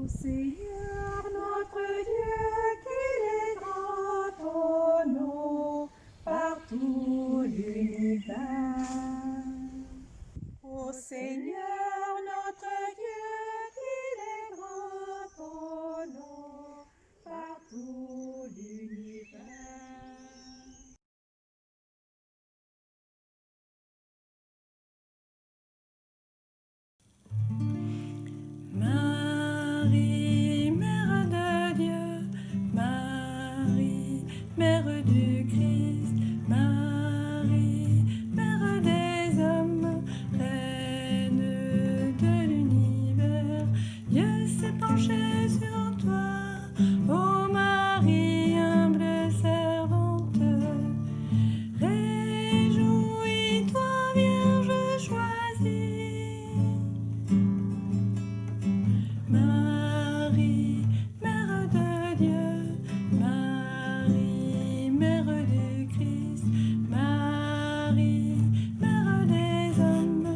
Seigneur notre Dieu, qu'il est grand ton nom par tout l'univers. Ô Seigneur notre Dieu, qu'il est grand ton nom par tout l'univers. Marie, Mère de Dieu, Marie, Mère du Christ, Marie, Mère des hommes, Reine de l'univers, Dieu s'est penché sur toi, ô Marie, humble servante. Réjouis-toi, Vierge choisie. Marie, Mère de Dieu, Marie, Mère du Christ, Marie, Mère des hommes,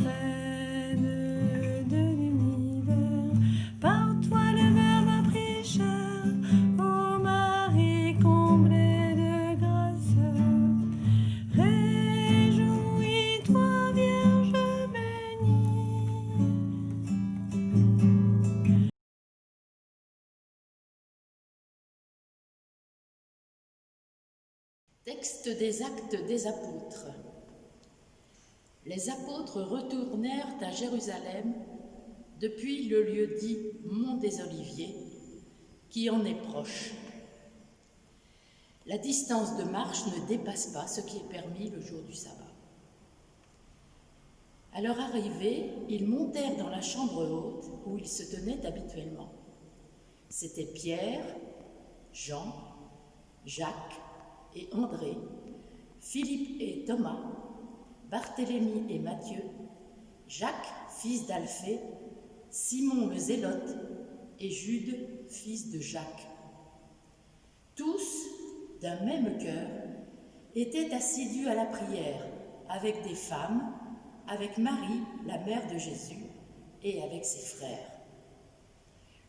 Reine de l'univers. Par toi le Verbe a pris chair, ô Marie comblée de grâce. Réjouis-toi, Vierge bénie. Texte des Actes des Apôtres. Les apôtres retournèrent à Jérusalem depuis le lieu dit Mont des Oliviers, qui en est proche. La distance de marche ne dépasse pas ce qui est permis le jour du sabbat. À leur arrivée, ils montèrent dans la chambre haute où ils se tenaient habituellement. C'étaient Pierre, Jean, Jacques et André, Philippe et Thomas, Barthélemy et Matthieu, Jacques, fils d'Alphée, Simon le Zélote et Jude, fils de Jacques. Tous, d'un même cœur, étaient assidus à la prière avec des femmes, avec Marie, la mère de Jésus, et avec ses frères.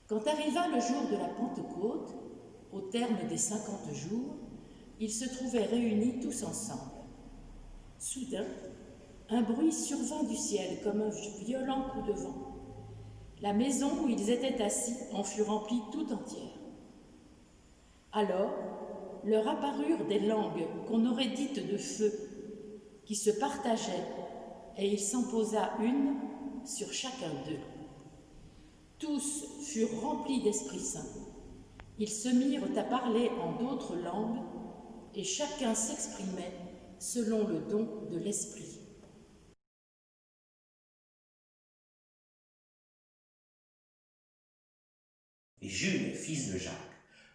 Quand arriva le jour de la Pentecôte, au terme des 50 jours, ils se trouvaient réunis tous ensemble. Soudain, un bruit survint du ciel comme un violent coup de vent. La maison où ils étaient assis en fut remplie tout entière. Alors, leur apparurent des langues qu'on aurait dites de feu, qui se partageaient, et il s'en posa une sur chacun d'eux. Tous furent remplis d'Esprit Saint. Ils se mirent à parler en d'autres langues, et chacun s'exprimait selon le don de l'Esprit. Et Jude, fils de Jacques,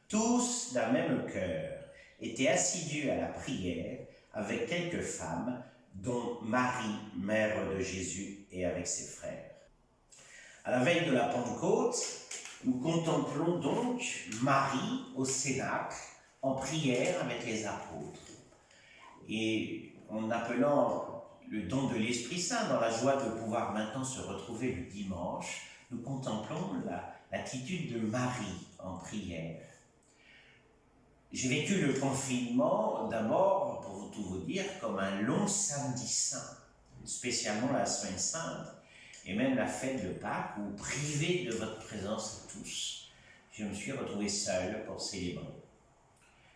tous d'un même cœur, étaient assidus à la prière avec quelques femmes, dont Marie, mère de Jésus, et avec ses frères. À la veille de la Pentecôte, nous contemplons donc Marie au Cénacle, en prière avec les apôtres. Et en appelant le don de l'Esprit Saint, dans la joie de pouvoir maintenant se retrouver le dimanche, nous contemplons l'attitude de Marie en prière. J'ai vécu le confinement d'abord, pour tout vous dire, comme un long samedi saint, spécialement la semaine sainte, et même la fête de Pâques, où privé de votre présence tous, je me suis retrouvé seul pour célébrer.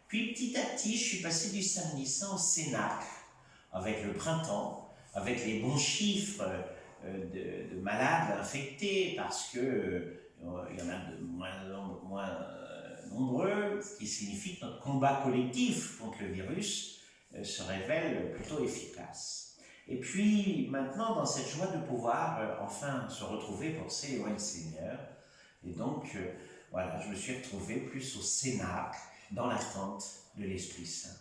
Puis petit à petit, je suis passé du samedi saint au Cénacle, avec le printemps, avec les bons chiffres de malades infectés, parce que il y en a de moins nombreux, ce qui signifie que notre combat collectif contre le virus se révèle plutôt efficace. Et puis maintenant, dans cette joie de pouvoir enfin se retrouver pour célébrer le Seigneur, et donc voilà, je me suis retrouvé plus au Cénacle, dans l'attente de l'Esprit Saint,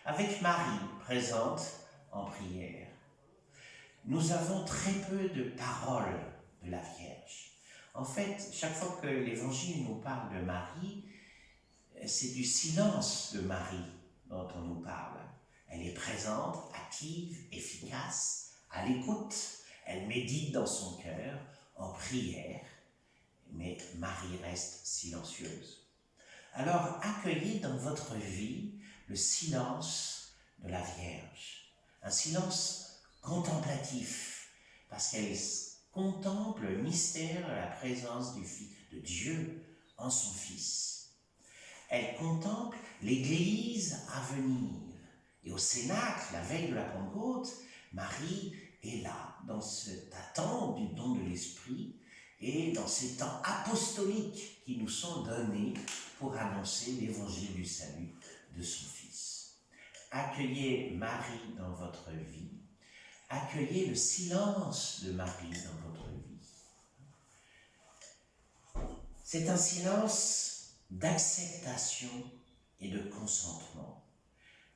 avec Marie présente en prière. Nous avons très peu de paroles de la Vierge. En fait, chaque fois que l'Évangile nous parle de Marie, c'est du silence de Marie dont on nous parle. Elle est présente, active, efficace, à l'écoute. Elle médite dans son cœur, en prière. mais Marie reste silencieuse. Alors accueillez dans votre vie le silence de la Vierge, un silence contemplatif, parce qu'elle contemple le mystère de la présence de Dieu en son Fils. Elle contemple l'Église à venir. Et au Cénacle, la veille de la Pentecôte, Marie est là, dans cette attente du don de l'Esprit et dans ces temps apostoliques qui nous sont donnés pour annoncer l'évangile du salut de son Fils. Accueillez Marie dans votre vie, accueillez le silence de Marie dans votre vie. C'est un silence d'acceptation et de consentement.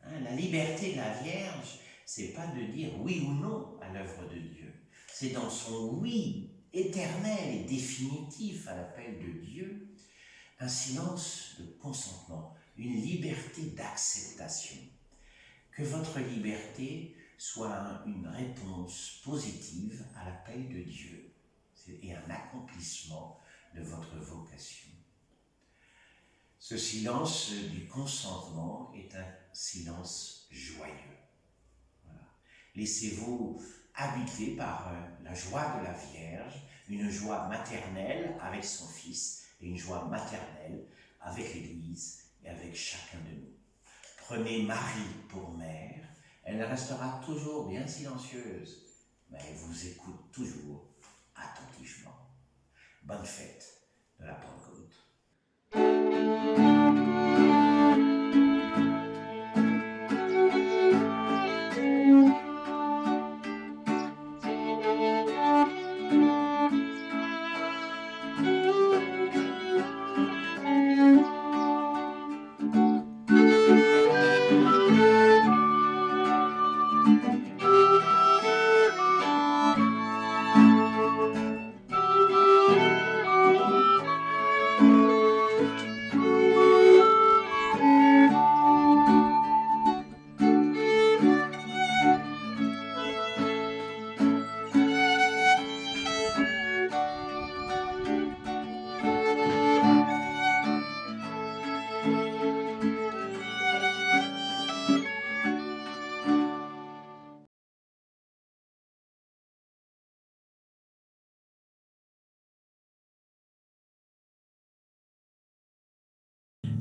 La liberté de la Vierge, c'est pas de dire oui ou non à l'œuvre de Dieu. C'est dans son oui éternel et définitif à l'appel de Dieu, un silence de consentement, une liberté d'acceptation. Que votre liberté soit une réponse positive à l'appel de Dieu et un accomplissement de votre vocation. Ce silence du consentement est un silence joyeux. Voilà. Laissez-vous habiter par la joie de la Vierge, une joie maternelle avec son Fils et une joie maternelle avec l'Église et avec chacun de nous. Prenez Marie pour mère, elle restera toujours bien silencieuse, mais elle vous écoute toujours attentivement. Bonne fête de la Pentecôte.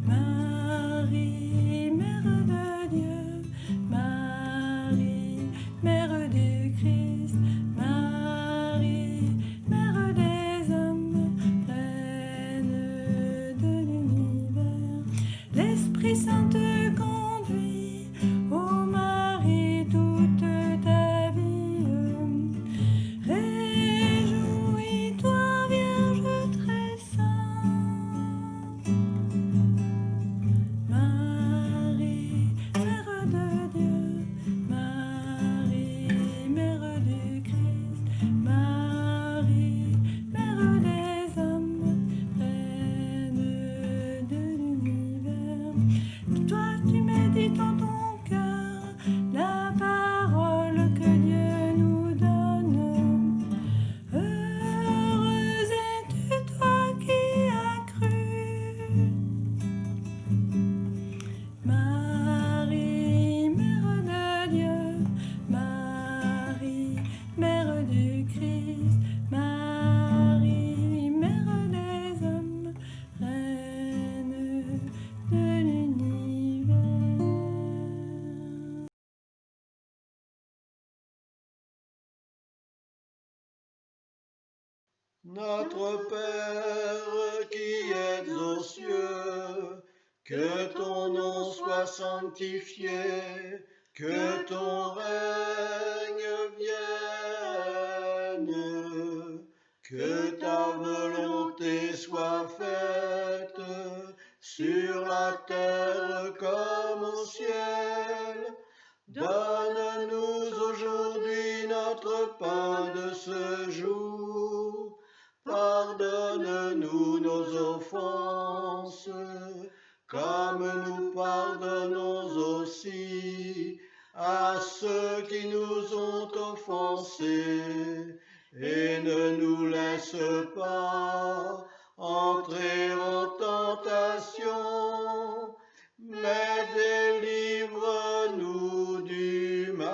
Marie, Mère de Dieu, Marie, Mère du Christ, Marie, Mère des hommes, Reine de l'univers, l'Esprit Saint te conduit, ô Marie, toute ta vie. Réjouis-toi, Vierge très sainte. Marie, Mère de Dieu, Marie, Mère du Christ, Marie, Mère des hommes, Reine de l'univers. Toi, tu médites en ton cœur la parole que Dieu nous donne. Heureuse es-tu, toi qui as cru. Marie, Mère de Dieu, Marie, Mère du Christ, Marie, Mère des hommes, Reine de l'univers. Notre Père qui es aux cieux, que ton nom soit sanctifié, que ton règne vienne, que ta volonté soit faite sur la terre comme au ciel. Donne-nous aujourd'hui notre pain de ce jour. Pardonne-nous nos offenses, comme nous pardonnons aussi à ceux qui nous ont offensés. Et ne nous laisse pas entrer en tentation, mais délivre-nous du mal.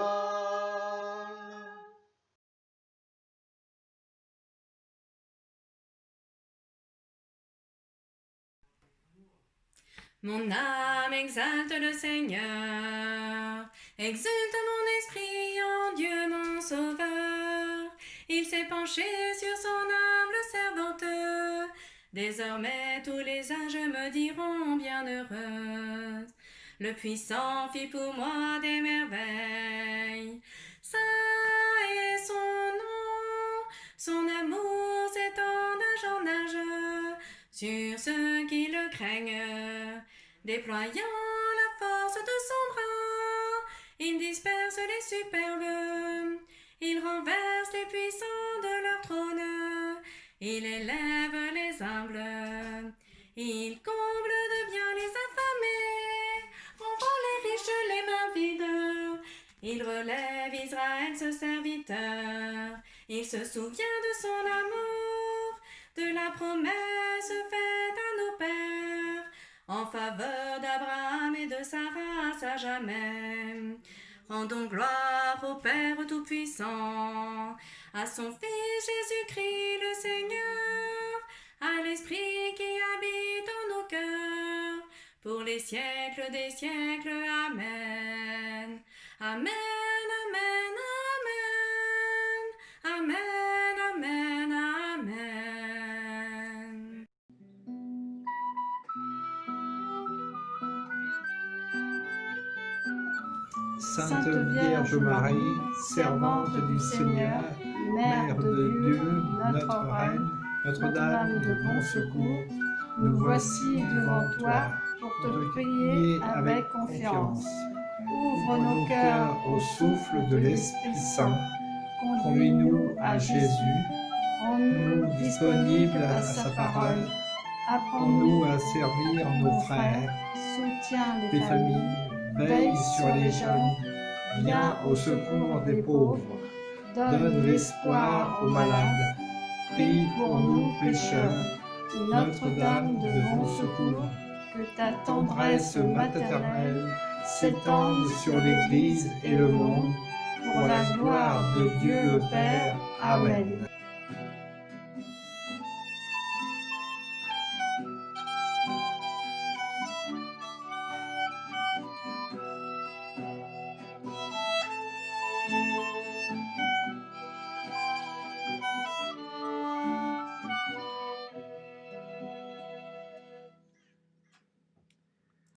Mon âme exalte le Seigneur, exulte mon esprit en Dieu mon Sauveur. Il s'est penché sur son humble servante. Désormais tous les âges me diront bienheureuse. Le puissant fit pour moi des merveilles. Saint est son nom, son amour s'étend d'âge en âge sur ceux qui le craignent. Déployant la force de son bras, il disperse les superbes, il renverse les puissants de leur trône, il élève les humbles, il comble de bien les affamés, envoie les riches les mains vides, il relève Israël ce serviteur, il se souvient de son amour, de la promesse faite à nos pères, en faveur d'Abraham et de sa race à jamais. Rendons gloire au Père Tout-Puissant, à son Fils Jésus-Christ le Seigneur, à l'Esprit qui habite en nos cœurs, pour les siècles des siècles. Amen. Amen, amen, amen. Amen, amen, amen. Sainte Vierge Marie, servante du Seigneur, Mère de Dieu, notre Reine, Notre-Dame de bon secours, nous voici devant toi pour te prier avec confiance. Ouvre nos cœurs au souffle de l'Esprit Saint. Conduis-nous à Jésus. Rends-nous disponibles à sa parole. Apprends-nous à servir nos frères. Soutiens les familles. Veille sur les jeunes. Viens au secours des pauvres. Donne l'espoir aux malades. Prie pour nous pécheurs. Notre-Dame de bon secours, que ta tendresse maternelle s'étende sur l'Église et le monde, pour la gloire de Dieu le Père. Amen.